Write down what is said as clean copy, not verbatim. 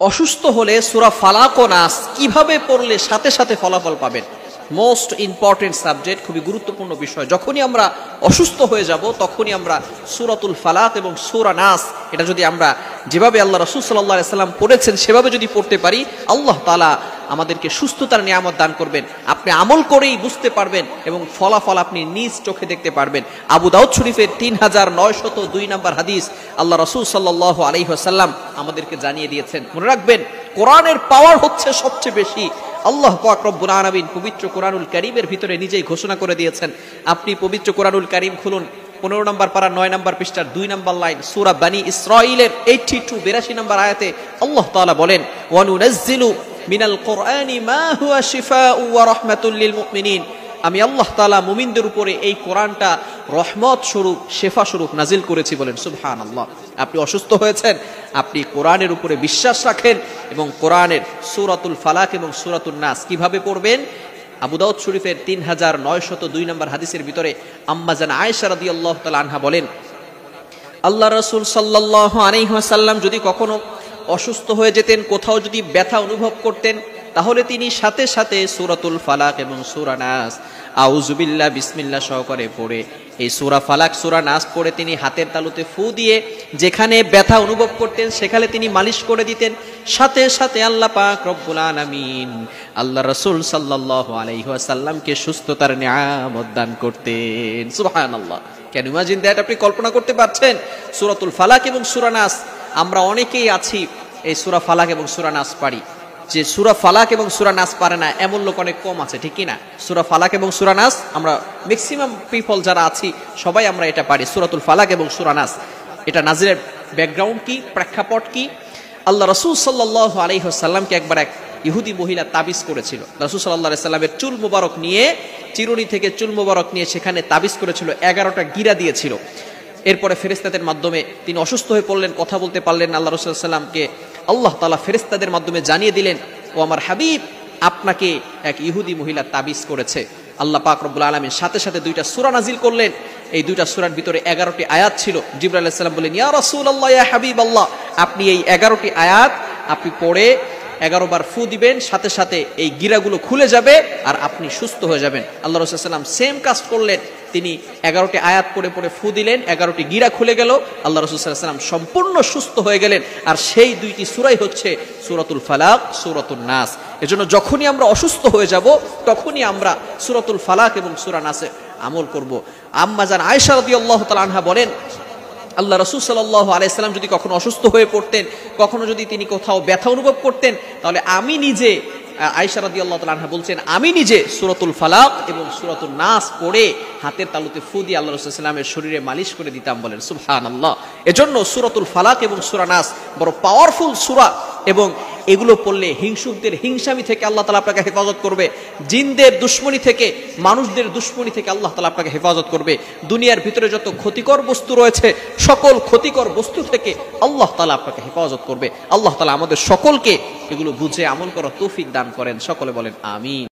অসুস্থ হলে সূরা ফালাক ও নাস কিভাবে পড়লে সাথে সাথে ফলাফল পাবেন? মোস্ট ইম্পর্টেন্ট সাবজেক্ট, খুবই গুরুত্বপূর্ণ বিষয়। যখনই আমরা অসুস্থ হয়ে যাব তখনই আমরা সূরাতুল ফালাক এবং সূরা নাস এটা যদি আমরা যেভাবে আল্লাহ রাসূল সাল্লাল্লাহু আলাইহি সাল্লাম পড়েছেন সেভাবে যদি পড়তে পারি, আল্লাহ তাআলা আমাদেরকে সুস্থতার নিয়ামত দান করবেন। আপনি আমল করেই বুঝতে পারবেন এবং ফলাফল আপনি নিজ চোখে দেখতে পারবেন। আবু দাউদ শরীফের 3902 নম্বর হাদিস আল্লাহ রাসূল সাল্লাল্লাহু আলাইহি ওয়াসাল্লাম আমাদেরকে জানিয়ে দিয়েছেন। মনে রাখবেন, কোরআনের পাওয়ার হচ্ছে সবচেয়ে বেশি। আল্লাহ পাক রব্বুল আলামিন পবিত্র কোরআনুল কারীমের ভিতরে নিজেই ঘোষণা করে দিয়েছেন। আপনি পবিত্র কোরআনুল কারীম খুলুন, 15 নম্বর পারা 9 নম্বর পৃষ্ঠার 2 নম্বর লাইন, সূরা বনী ইসরাঈলের 82 নম্বর আয়াতে আল্লাহ তাআলা বলেন, ওয়া নুনাজ্জিলু মিনাল কোরআনি মা হুয়া শিফাউ ওয়া রাহমাতুল লিল মুমিনিন। আমি আল্লাহ তাআলা মুমিনদের উপরে এই কোরআনটা রহমত স্বরূপ, শেফা স্বরূপ নাজিল করেছি। বলেন সুবহানাল্লাহ। আপনি অসুস্থ হয়েছেন, আপনি কোরআনের উপরে বিশ্বাস রাখেন এবং কোরআনের সূরাতুল ফালাক এবং সূরাতুন নাস কিভাবে পড়বেন? আবু দাউদ শরীফের 3902 নম্বর হাদিসের ভিতরে আম্মা জান আয়েশা রাদিয়াল্লাহু তাআলা আনহা বলেন, আল্লাহ রাসূল সাল্লাল্লাহু আলাইহি ওয়াসাল্লাম যদি কখনো অসুস্থ হয়ে যেতেন, কোথাও যদি ব্যথা অনুভব করতেন, তাহলে তিনি সাথে সাথে সূরাতুল ফালাক এবং সূরা নাস আউযুবিল্লাহ বিসমিল্লাহ সহকারে পড়ে এই সূরা ফালাক সূরা নাস পড়ে তিনি হাতের তালুতে ফু দিয়ে যেখানে ব্যথা অনুভব করতেন সেখানে তিনি মালিশ করে দিতেন। সাথে সাথে আল্লাহ পাক রব্বুল আলামিন আল্লাহ রাসূল সাল্লাল্লাহু আলাইহি ওয়াসাল্লামকে সুস্থতার নিয়ামত দান করতেন। সুবহানাল্লাহ। Can you imagine that? আপনি কল্পনা করতে পারছেন? সূরাতুল ফালাক এবং সূরা নাস, আমরা অনেকেই আছি এই সূরা ফালাক এবং সূরা নাস পারি। যে সূরা ফালাক এবং সূরা নাস পারে না এমন লোক অনেক কম আছে, ঠিক কি না? সূরা ফালাক এবং সূরা নাস আমরা ম্যাক্সিমাম পিপল যারা আছি সবাই আমরা এটা পারি। সূরাতুল ফালাক এবং সূরা নাস, এটা নাজিলের ব্যাকগ্রাউন্ড কি, প্রেক্ষাপট কি? আল্লাহ রাসূল সাল্লাল্লাহু আলাইহি ওয়াসাল্লামকে একবার এক ইহুদি মহিলা তাবিজ করেছিল। রাসূল সাল্লাল্লাহু আলাইহি সাল্লামের চুল মোবারক নিয়ে, চিরুনি থেকে চুল মোবারক নিয়ে সেখানে তাবিজ করেছিল, 11টা গিরা দিয়েছিল। এরপরে ফেরেশতাদের মাধ্যমে তিনি অসুস্থ হয়ে পড়লেন, কথা বলতে পারলেন না। আল্লাহ রাসূল সাল্লাল্লাহু আলাইহি সাল্লামকে আল্লাহ তাআলা ফেরেশতাদের মাধ্যমে জানিয়ে দিলেন, ও আমার হাবিব, আপনাকে এক ইহুদি মহিলা তাবিজ করেছে। আল্লাহ পাক রব্বুল আলামিন সাথে সাথে 2টা সূরা নাজিল করলেন। এই 2টা সূরার ভিতরে 11টি আয়াত ছিল। জিবরাইল আলাইহিস সালাম বলেন, ইয়া রাসূলুল্লাহ, ইয়া হাবিবাল্লাহ, আপনি এই 11টি আয়াত আপনি পড়ে 11 বার ফু দিবেন, সাথে সাথে এই গিরাগুলো খুলে যাবে আর আপনি সুস্থ হয়ে যাবেন। আল্লাহ রাসূল সাল্লাল্লাহু আলাইহি ওয়াসাল্লাম সেম কাজ করলেন। তিনি 11টি আয়াত পড়ে পড়ে ফু দিলেন, 11টি গিরা খুলে গেল, আল্লাহ রাসূল সাল্লাল্লাহু আলাইহি ওয়াসাল্লাম সম্পূর্ণ সুস্থ হয়ে গেলেন। আর সেই 2টি সূরাই হচ্ছে সূরাতুল ফালাক, সূরাতুন নাস। এজন্য যখনই আমরা অসুস্থ হয়ে যাব তখনই আমরা সূরাতুল ফালাক এবং সূরা নাসে আমল করব। আম্মা জান আয়েশা রাদিয়াল্লাহু তাআলা আনহা বলেন, আল্লাহ রাসূল সাল্লাল্লাহু আলাইহি সাল্লাম যদি কখনো অসুস্থ হয়ে পড়তেন, কখনো যদি তিনি কোথাও ব্যথা অনুভব করতেন, তাহলে আমি নিজে, আয়েশা রাদিয়াল্লাহু তাআলা আনহা বলছেন, আমি নিজে সূরাতুল ফালাক এবং সূরাতুন নাস পড়ে হাতের তালুতে ফু দিয়ে আল্লাহ রাসূল সাল্লাল্লাহু আলাইহি সাল্লামের শরীরে মালিশ করে দিতাম। বলেন সুবহানাল্লাহ। এজন্য সূরাতুল ফালাক এবং সূরা নাস বড় পাওয়ারফুল সূরা এবং এগুলো পড়লে হিংসুকদের হিংসামি থেকে আল্লাহ তাআলা আপনাকে হেফাজত করবে, জিনদের দুশমনি থেকে, মানুষদের দুশমনি থেকে আল্লাহ তাআলা আপনাকে হেফাজত করবে। দুনিয়ার ভিতরে যত ক্ষতিকর বস্তু রয়েছে সকল ক্ষতিকর বস্তু থেকে আল্লাহ তাআলা আপনাকে হেফাজত করবে। আল্লাহ তাআলা আমাদের সকলকে এগুলো বুঝে আমল করার তৌফিক দান করেন। সকলে বলেন আমিন।